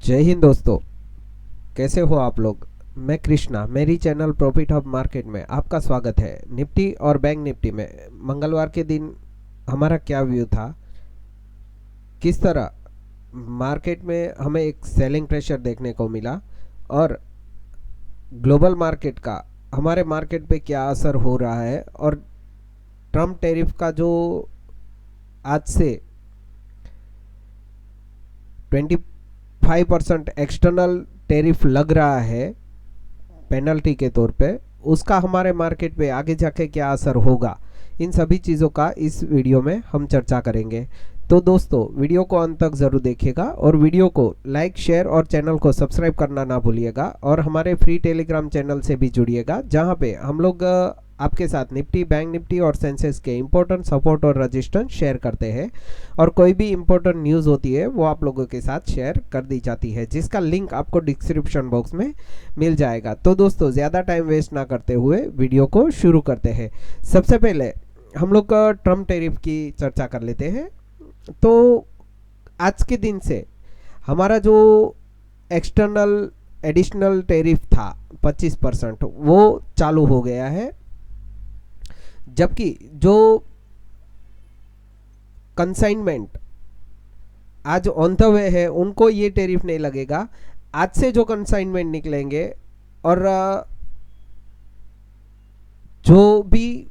जय हिंद दोस्तों। कैसे हो आप लोग। मैं कृष्णा, मेरी चैनल प्रॉफिट हब मार्केट में आपका स्वागत है। निफ्टी और बैंक निफ्टी में मंगलवार के दिन हमारा क्या व्यू था, किस तरह मार्केट में हमें एक सेलिंग प्रेशर देखने को मिला और ग्लोबल मार्केट का हमारे मार्केट पे क्या असर हो रहा है, और ट्रम्प टैरिफ का जो आज से 25% एक्सटर्नल टैरिफ लग रहा है पेनल्टी के तौर पे, उसका हमारे मार्केट पे आगे जाके क्या असर होगा, इन सभी चीज़ों का इस वीडियो में हम चर्चा करेंगे। तो दोस्तों, वीडियो को अंत तक ज़रूर देखिएगा और वीडियो को लाइक, शेयर और चैनल को सब्सक्राइब करना ना भूलिएगा, और हमारे फ्री टेलीग्राम चैनल से भी जुड़िएगा, जहां पे हम लोग आपके साथ निफ्टी, बैंक निफ्टी और सेंसेक्स के इंपॉर्टेंट सपोर्ट और रजिस्टेंस शेयर करते हैं, और कोई भी इंपॉर्टेंट न्यूज़ होती है वो आप लोगों के साथ शेयर कर दी जाती है, जिसका लिंक आपको डिस्क्रिप्शन बॉक्स में मिल जाएगा। तो दोस्तों, ज़्यादा टाइम वेस्ट ना करते हुए वीडियो को शुरू करते हैं। सबसे पहले हम लोग ट्रम्प टैरिफ की चर्चा कर लेते हैं। तो आज के दिन से हमारा जो एक्सटर्नल एडिशनल टैरिफ था 25%, वो चालू हो गया है, जबकि जो कंसाइनमेंट आज ऑन द वे है उनको ये टैरिफ नहीं लगेगा। आज से जो कंसाइनमेंट निकलेंगे और जो भी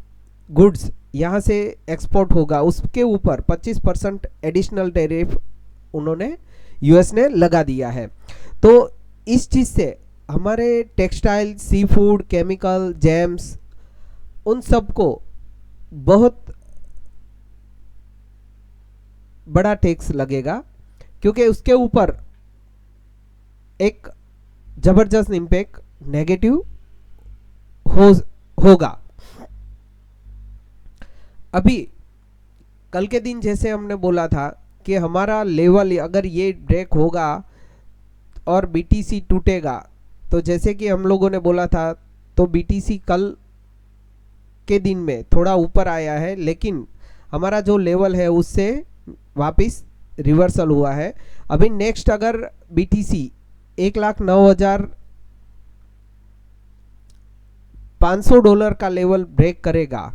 गुड्स यहाँ से एक्सपोर्ट होगा उसके ऊपर 25% एडिशनल टैरिफ उन्होंने यूएस ने लगा दिया है। तो इस चीज़ से हमारे textile, sea food, chemical, James, उन सब को बहुत बड़ा टैक्स लगेगा, क्योंकि उसके ऊपर एक जबरदस्त इम्पैक्ट नेगेटिव होगा। अभी कल के दिन जैसे हमने बोला था कि हमारा लेवल अगर ये ब्रेक होगा और बीटीसी टूटेगा, तो जैसे कि हम लोगों ने बोला था, तो बीटीसी कल के दिन में थोड़ा ऊपर आया है, लेकिन हमारा जो लेवल है उससे वापस रिवर्सल हुआ है। अभी नेक्स्ट अगर बीटीसी 1,09,500 डॉलर का लेवल ब्रेक करेगा,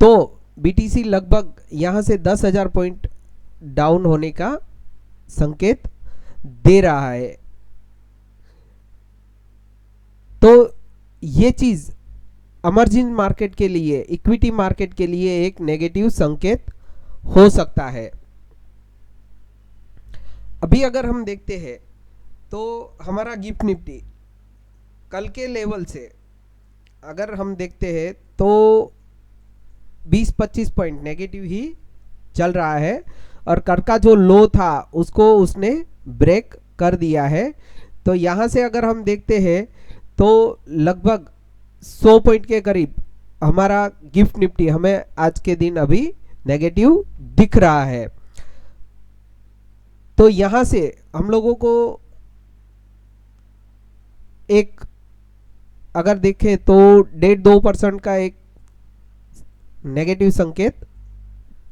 तो बीटीसी लगभग यहां से 10,000 पॉइंट डाउन होने का संकेत दे रहा है। तो ये चीज इमर्जिंग मार्केट के लिए, इक्विटी मार्केट के लिए एक नेगेटिव संकेत हो सकता है। अभी अगर हम देखते हैं तो हमारा गिफ्ट निफ्टी कल के लेवल से अगर हम देखते हैं तो 20-25 पॉइंट नेगेटिव ही चल रहा है, और कल का जो लो था उसको उसने ब्रेक कर दिया है। तो यहाँ से अगर हम देखते हैं तो लगभग 100 पॉइंट के करीब हमारा गिफ्ट निफ्टी हमें आज के दिन अभी नेगेटिव दिख रहा है। तो यहाँ से हम लोगों को एक अगर देखें तो 1.5-2% का एक नेगेटिव संकेत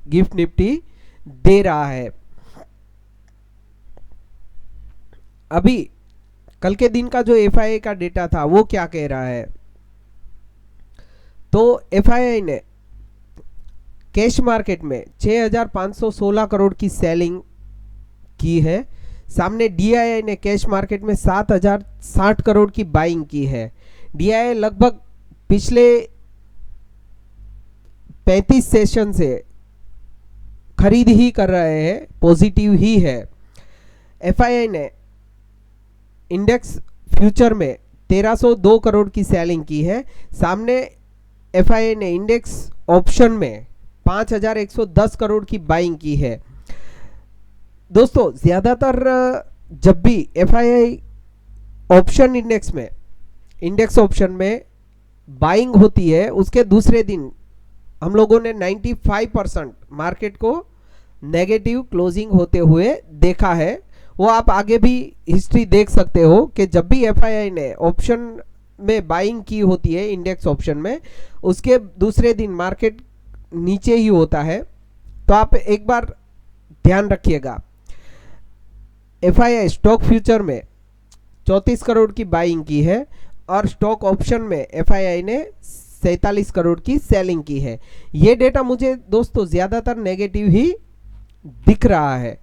गिफ्ट निफ्टी दे रहा है। अभी कल के दिन का जो एफआईआई का डेटा था वो क्या कह रहा है, तो एफआईआई ने कैश मार्केट में 6,516 करोड़ की सेलिंग की है। सामने डीआईआई ने कैश मार्केट में 7,060 करोड़ की बाइंग की है। डीआईआई लगभग पिछले 35 सेशन से खरीद ही कर रहे हैं, पॉजिटिव ही है। एफआईआई ने इंडेक्स फ्यूचर में 1,302 करोड़ की सेलिंग की है। सामने एफआईआई ने इंडेक्स ऑप्शन में 5,110 करोड़ की बाइंग की है। दोस्तों, ज़्यादातर जब भी एफआईआई ऑप्शन इंडेक्स ऑप्शन में बाइंग होती है, उसके दूसरे दिन हम लोगों ने 95% मार्केट को नेगेटिव क्लोजिंग होते हुए देखा है। वो आप आगे भी हिस्ट्री देख सकते हो कि जब भी एफआईआई ने ऑप्शन में बाइंग की होती है इंडेक्स ऑप्शन में, उसके दूसरे दिन मार्केट नीचे ही होता है। तो आप एक बार ध्यान रखिएगा। एफआईआई स्टॉक फ्यूचर में 34 करोड़ की बाइंग की है और स्टॉक ऑप्शन में एफआईआई ने 47 करोड़ की सेलिंग की है। ये डेटा मुझे दोस्तों ज़्यादातर नेगेटिव ही दिख रहा है।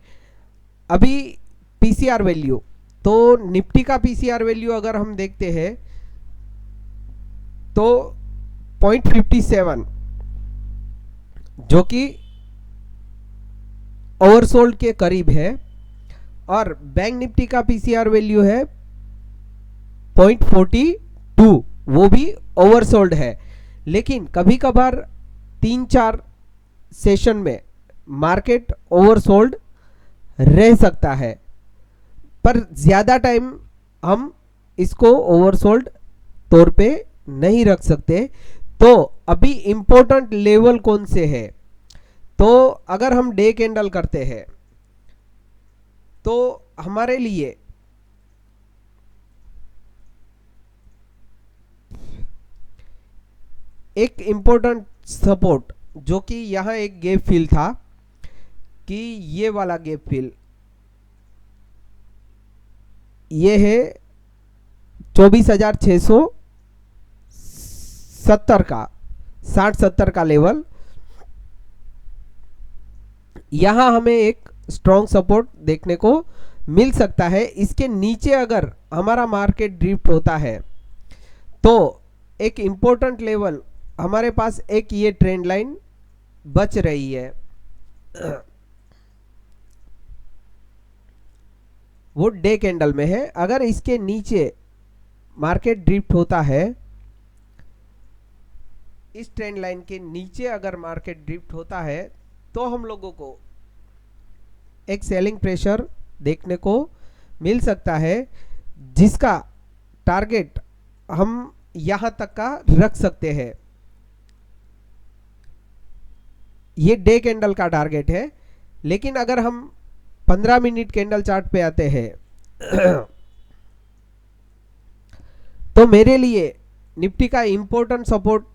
अभी पीसीआर वैल्यू, तो निफ्टी का पीसीआर वैल्यू अगर हम देखते हैं तो 0.57 जो कि ओवरसोल्ड के करीब है, और बैंक निफ्टी का पीसीआर वैल्यू है 0.42, वो भी ओवरसोल्ड है। लेकिन कभी कभार 3-4 सेशन में मार्केट ओवरसोल्ड रह सकता है, पर ज़्यादा टाइम हम इसको ओवरसोल्ड तौर पे नहीं रख सकते। तो अभी इंपॉर्टेंट लेवल कौन से है, तो अगर हम डे कैंडल करते हैं तो हमारे लिए एक इंपॉर्टेंट सपोर्ट, जो कि यहाँ एक गैप फिल था कि ये वाला गैप फिल, ये है 24,670 का 60-70 का लेवल। यहाँ हमें एक स्ट्रॉन्ग सपोर्ट देखने को मिल सकता है। इसके नीचे अगर हमारा मार्केट ड्रिफ्ट होता है तो एक इम्पोर्टेंट लेवल हमारे पास एक ये ट्रेंड लाइन बच रही है, वो डे कैंडल में है। अगर इसके नीचे मार्केट ड्रिफ्ट होता है, इस ट्रेंड लाइन के नीचे अगर मार्केट ड्रिफ्ट होता है, तो हम लोगों को एक सेलिंग प्रेशर देखने को मिल सकता है, जिसका टारगेट हम यहां तक का रख सकते हैं। ये डे कैंडल का टारगेट है। लेकिन अगर हम 15 मिनट कैंडल चार्ट पे आते हैं तो मेरे लिए निफ्टी का इंपॉर्टेंट सपोर्ट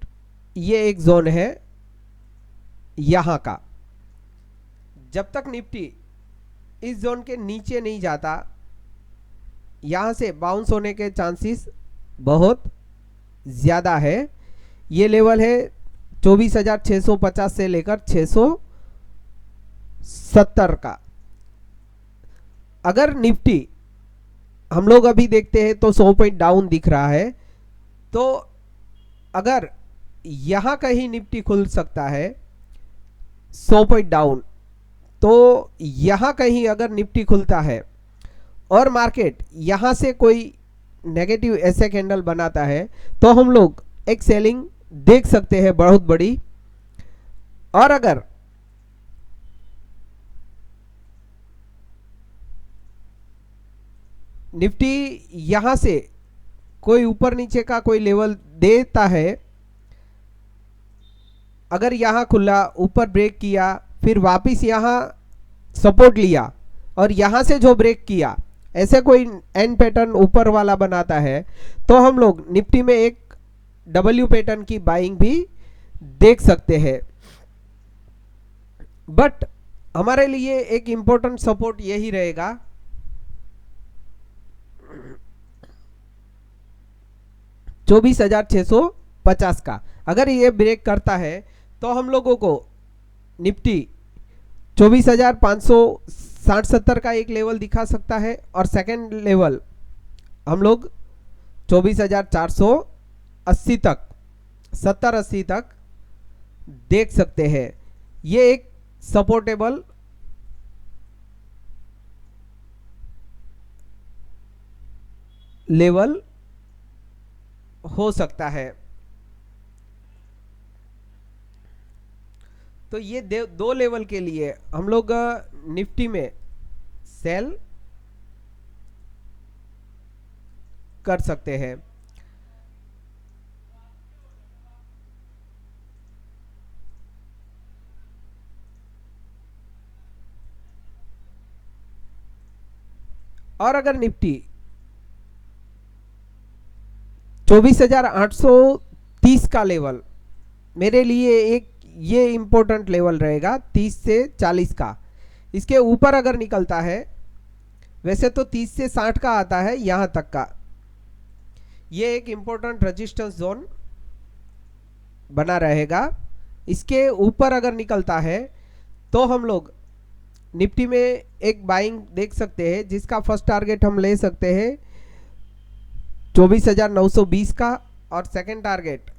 ये एक जोन है यहां का। जब तक निफ्टी इस जोन के नीचे नहीं जाता, यहां से बाउंस होने के चांसेस बहुत ज़्यादा है। ये लेवल है 24,650 से लेकर 670 का। अगर निफ्टी हम लोग अभी देखते हैं तो 100 पॉइंट डाउन दिख रहा है, तो अगर यहां कहीं निफ्टी खुल सकता है 100 पॉइंट डाउन, तो यहां कहीं अगर निफ्टी खुलता है और मार्केट यहां से कोई नेगेटिव ऐसे कैंडल बनाता है, तो हम लोग एक सेलिंग देख सकते हैं बहुत बड़ी। और अगर निफ्टी यहां से कोई ऊपर नीचे का कोई लेवल देता है, अगर यहां खुला, ऊपर ब्रेक किया, फिर वापस यहां सपोर्ट लिया और यहां से जो ब्रेक किया, ऐसे कोई एन पैटर्न ऊपर वाला बनाता है, तो हम लोग निफ्टी में एक डब्ल्यू पैटर्न की बाइंग भी देख सकते हैं। बट हमारे लिए एक इंपॉर्टेंट सपोर्ट यही रहेगा 24,650 का। अगर ये ब्रेक करता है तो हम लोगों को निफ्टी 24,560-70 का एक लेवल दिखा सकता है, और सेकंड लेवल हम लोग 24,480 तक, 70-80 तक देख सकते हैं। ये एक सपोर्टेबल लेवल हो सकता है। तो ये दो लेवल के लिए हम लोग निफ्टी में सेल कर सकते हैं। और अगर निफ्टी 24,830 का लेवल मेरे लिए एक ये इंपॉर्टेंट लेवल रहेगा, 30 से 40 का। इसके ऊपर अगर निकलता है वैसे तो 30 से 60 का आता है यहां तक का। ये एक इंपॉर्टेंट रेजिस्टेंस जोन बना रहेगा। इसके ऊपर अगर निकलता है तो हम लोग निफ्टी में एक बाइंग देख सकते हैं, जिसका फर्स्ट टारगेट हम ले सकते हैं 24,920 का, और सेकंड टारगेट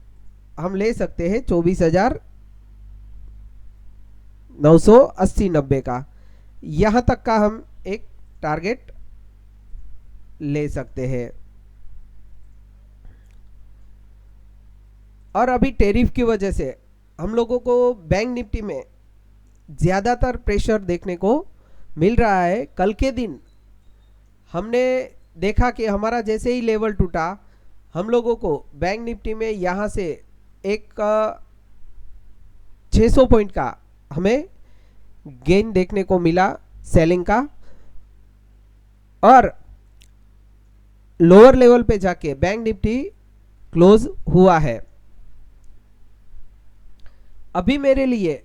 हम ले सकते हैं 24,980-90 का। यहां तक का हम एक टारगेट ले सकते हैं। और अभी टैरिफ की वजह से हम लोगों को बैंक निफ्टी में ज़्यादातर प्रेशर देखने को मिल रहा है। कल के दिन हमने देखा कि हमारा जैसे ही लेवल टूटा, हम लोगों को बैंक निफ्टी में यहाँ से एक 600 पॉइंट का हमें गेन देखने को मिला सेलिंग का, और लोअर लेवल पे जाके बैंक निफ्टी क्लोज हुआ है। अभी मेरे लिए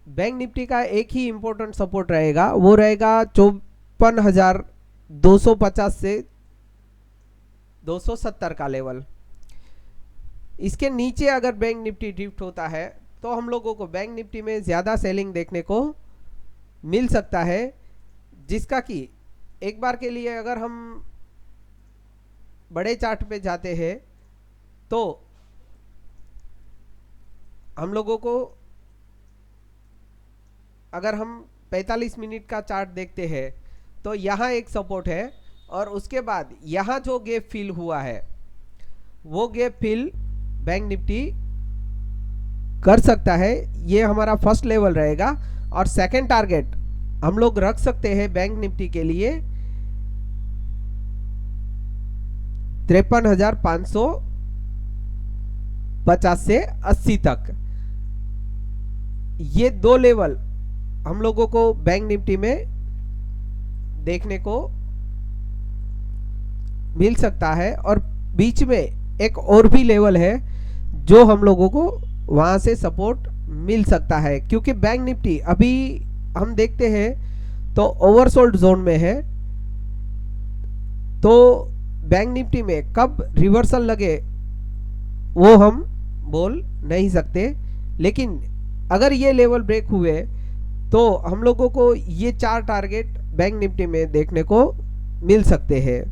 बैंक निफ्टी का एक ही इंपॉर्टेंट सपोर्ट रहेगा, वो रहेगा 54,250 से 270 का लेवल। इसके नीचे अगर बैंक निफ्टी ड्रिफ्ट होता है तो हम लोगों को बैंक निफ्टी में ज़्यादा सेलिंग देखने को मिल सकता है, जिसका कि एक बार के लिए अगर हम बड़े चार्ट पे जाते हैं तो हम लोगों को, अगर हम 45 मिनट का चार्ट देखते हैं तो यहाँ एक सपोर्ट है, और उसके बाद यहाँ जो गैप फिल हुआ है वो गैप फिल बैंक निफ्टी कर सकता है। ये हमारा फर्स्ट लेवल रहेगा, और सेकंड टारगेट हम लोग रख सकते हैं बैंक निफ्टी के लिए 53,550 से 80 तक। ये दो लेवल हम लोगों को बैंक निफ्टी में देखने को मिल सकता है, और बीच में एक और भी लेवल है जो हम लोगों को वहां से सपोर्ट मिल सकता है, क्योंकि बैंक निफ्टी अभी हम देखते हैं तो ओवरसोल्ड जोन में है। तो बैंक निफ्टी में कब रिवर्सल लगे वो हम बोल नहीं सकते, लेकिन अगर ये लेवल ब्रेक हुए तो हम लोगों को ये 4 टारगेट बैंक निफ्टी में देखने को मिल सकते हैं।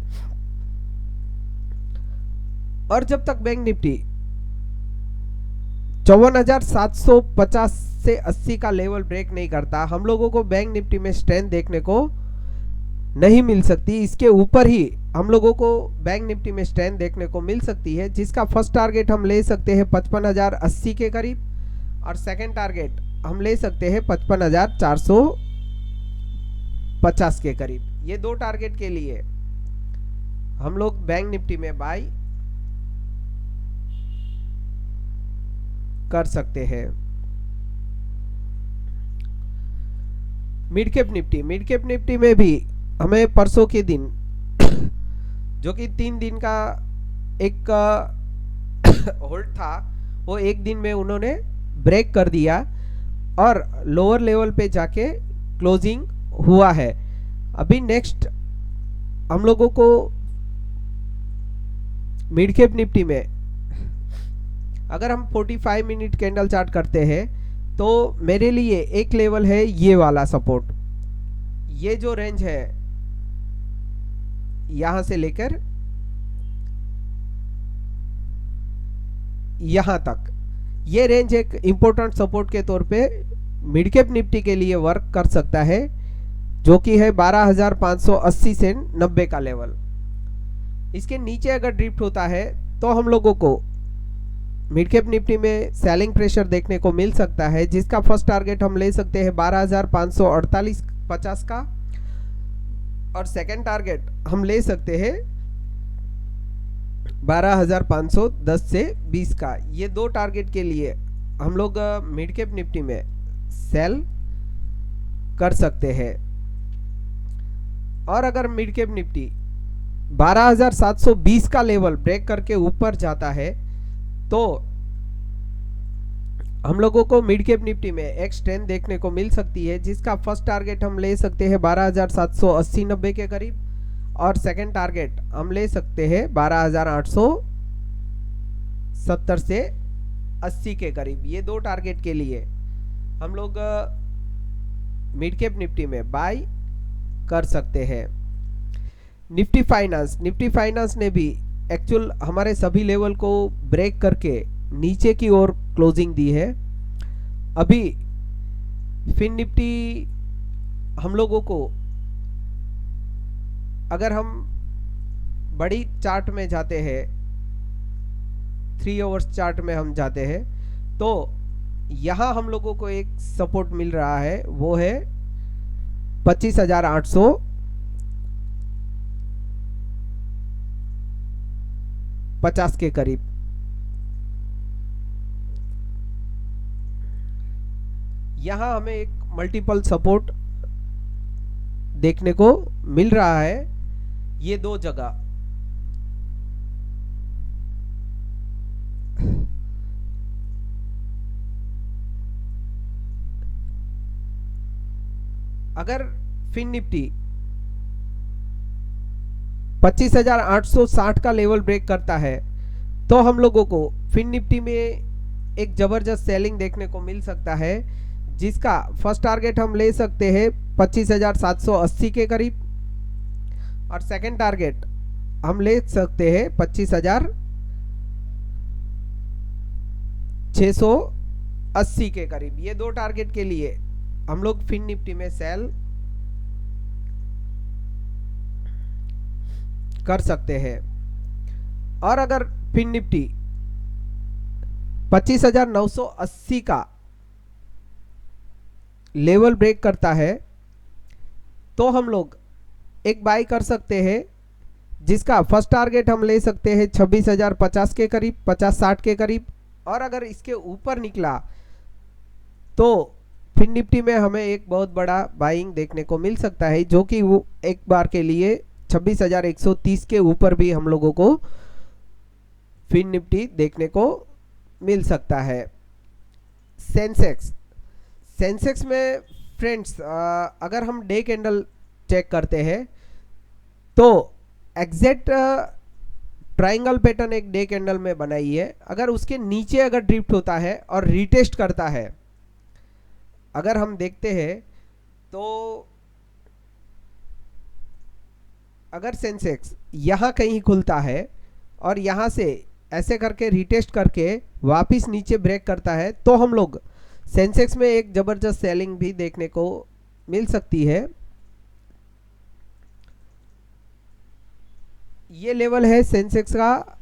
और जब तक बैंक निफ्टी 54,750 से 80 का लेवल ब्रेक नहीं करता, हम लोगों को बैंक निफ्टी में स्ट्रेंथ देखने को नहीं मिल सकती। इसके ऊपर ही हम लोगों को बैंक निफ्टी में स्ट्रेंथ देखने को मिल सकती है, जिसका फर्स्ट टारगेट हम ले सकते हैं 55,080 के करीब, और सेकंड टारगेट हम ले सकते हैं 55,450 के करीब। ये दो टारगेट के लिए हम लोग बैंक निफ्टी में बाय कर सकते हैं। मिड कैप निफ्टी में भी हमें परसों के दिन जो कि 3 दिन का एक होल्ड था, वो एक दिन में उन्होंने ब्रेक कर दिया और लोअर लेवल पे जाके क्लोजिंग हुआ है। अभी नेक्स्ट हम लोगों को मिड कैप निफ्टी में अगर हम 45 मिनट कैंडल चार्ट करते हैं तो मेरे लिए एक लेवल है ये वाला सपोर्ट। ये जो रेंज है यहां से लेकर यहां तक, ये रेंज एक इंपॉर्टेंट सपोर्ट के तौर पे मिड कैप निफ्टी के लिए वर्क कर सकता है, जो कि है 12,580 से 90 का लेवल। इसके नीचे अगर ड्रिफ्ट होता है तो हम लोगों को मिड कैप निफ्टी में सेलिंग प्रेशर देखने को मिल सकता है, जिसका फर्स्ट टारगेट हम ले सकते हैं 12,548.50 का, और सेकंड टारगेट हम ले सकते हैं 12,510 से 20 का। ये दो टारगेट के लिए हम लोग मिड कैप निफ्टी में सेल कर सकते हैं। और अगर मिड कैप निफ्टी 12,720 का लेवल ब्रेक करके ऊपर जाता है तो हम लोगों को मिड कैप निफ्टी में एक स्ट्रेंथ देखने को मिल सकती है, जिसका फर्स्ट टारगेट हम ले सकते हैं 12,780-90 के करीब, और सेकंड टारगेट हम ले सकते हैं 12,870 से 80 के करीब। ये दो टारगेट के लिए हम लोग मिड कैप निफ्टी में बाय कर सकते हैं। निफ्टी फाइनेंस ने भी एक्चुअल हमारे सभी लेवल को ब्रेक करके नीचे की ओर क्लोजिंग दी है। अभी फिन निफ्टी हम लोगों को, अगर हम बड़ी चार्ट में जाते हैं, 3 आवर्स चार्ट में हम जाते हैं, तो यहां हम लोगों को एक सपोर्ट मिल रहा है, वो है 25,850 के करीब। यहां हमें एक मल्टीपल सपोर्ट देखने को मिल रहा है, ये दो जगह। अगर फिन निफ्टी 25,860 का लेवल ब्रेक करता है तो हम लोगों को फिन निफ्टी में एक जबरदस्त सेलिंग देखने को मिल सकता है, जिसका फर्स्ट टारगेट हम ले सकते हैं 25,780 के करीब, और सेकंड टारगेट हम ले सकते हैं 25,680 के करीब। ये दो टारगेट के लिए हम लोग फिन निफ्टी में सेल कर सकते हैं। और अगर फिन निफ्टी 25,980 का लेवल ब्रेक करता है तो हम लोग एक बाय कर सकते हैं, जिसका फर्स्ट टारगेट हम ले सकते हैं 26,050 के करीब, 50-60 के करीब। और अगर इसके ऊपर निकला तो फिन निफ्टी में हमें एक बहुत बड़ा बाइंग देखने को मिल सकता है, जो कि वो एक बार के लिए 26,130 के ऊपर भी हम लोगों को फिन निफ्टी देखने को मिल सकता है। सेंसेक्स में फ्रेंड्स, अगर हम डे कैंडल चेक करते हैं तो एग्जैक्ट ट्रायंगल पैटर्न एक डे कैंडल में बनाई है। अगर उसके नीचे अगर ड्रिफ्ट होता है और रीटेस्ट करता है, अगर हम देखते हैं तो अगर सेंसेक्स यहाँ कहीं खुलता है और यहाँ से ऐसे करके रीटेस्ट करके वापस नीचे ब्रेक करता है, तो हम लोग सेंसेक्स में एक जबरदस्त सेलिंग भी देखने को मिल सकती है। ये लेवल है सेंसेक्स का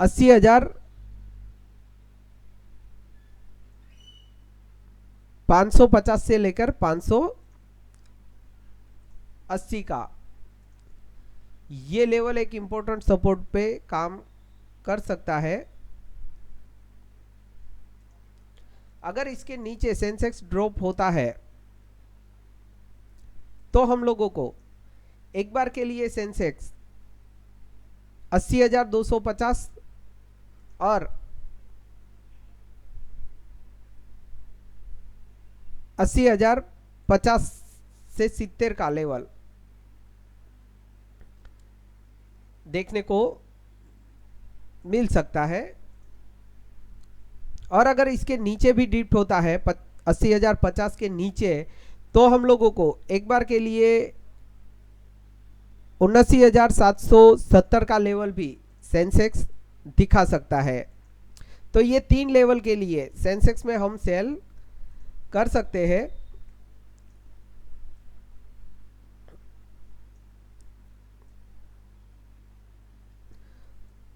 80,550 से लेकर 580 का। ये लेवल एक इंपॉर्टेंट सपोर्ट पे काम कर सकता है। अगर इसके नीचे सेंसेक्स ड्रॉप होता है तो हम लोगों को एक बार के लिए सेंसेक्स 80,250 और 80,050 से 70 का लेवल देखने को मिल सकता है। और अगर इसके नीचे भी डिप होता है 80,050 के नीचे, तो हम लोगों को एक बार के लिए 79,770 का लेवल भी सेंसेक्स दिखा सकता है। तो ये 3 लेवल के लिए सेंसेक्स में हम सेल कर सकते हैं।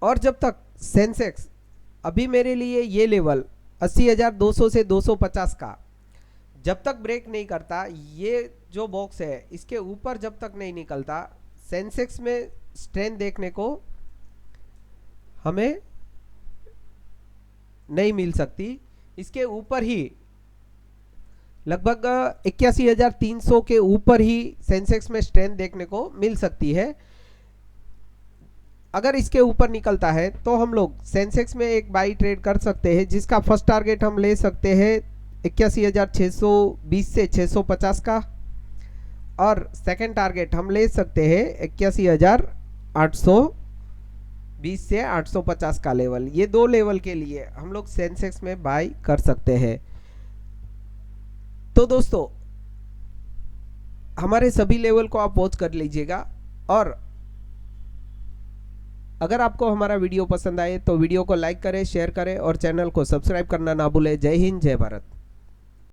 और जब तक सेंसेक्स, अभी मेरे लिए ये लेवल 80,200 से 250 का जब तक ब्रेक नहीं करता, ये जो बॉक्स है इसके ऊपर जब तक नहीं निकलता, सेंसेक्स में स्ट्रेंथ देखने को हमें नहीं मिल सकती। इसके ऊपर ही लगभग 81,300 के ऊपर ही सेंसेक्स में स्ट्रेंथ देखने को मिल सकती है। अगर इसके ऊपर निकलता है तो हम लोग सेंसेक्स में एक बाई ट्रेड कर सकते हैं, जिसका फर्स्ट टारगेट हम ले सकते हैं 81,620 से 650 का, और सेकंड टारगेट हम ले सकते हैं 81,820 से 850 का लेवल। ये दो लेवल के लिए हम लोग सेंसेक्स में बाई कर सकते हैं। तो दोस्तों हमारे सभी लेवल को आप वॉच कर लीजिएगा, और अगर आपको हमारा वीडियो पसंद आए तो वीडियो को लाइक करें, शेयर करें और चैनल को सब्सक्राइब करना ना भूलें। जय हिंद, जय भारत।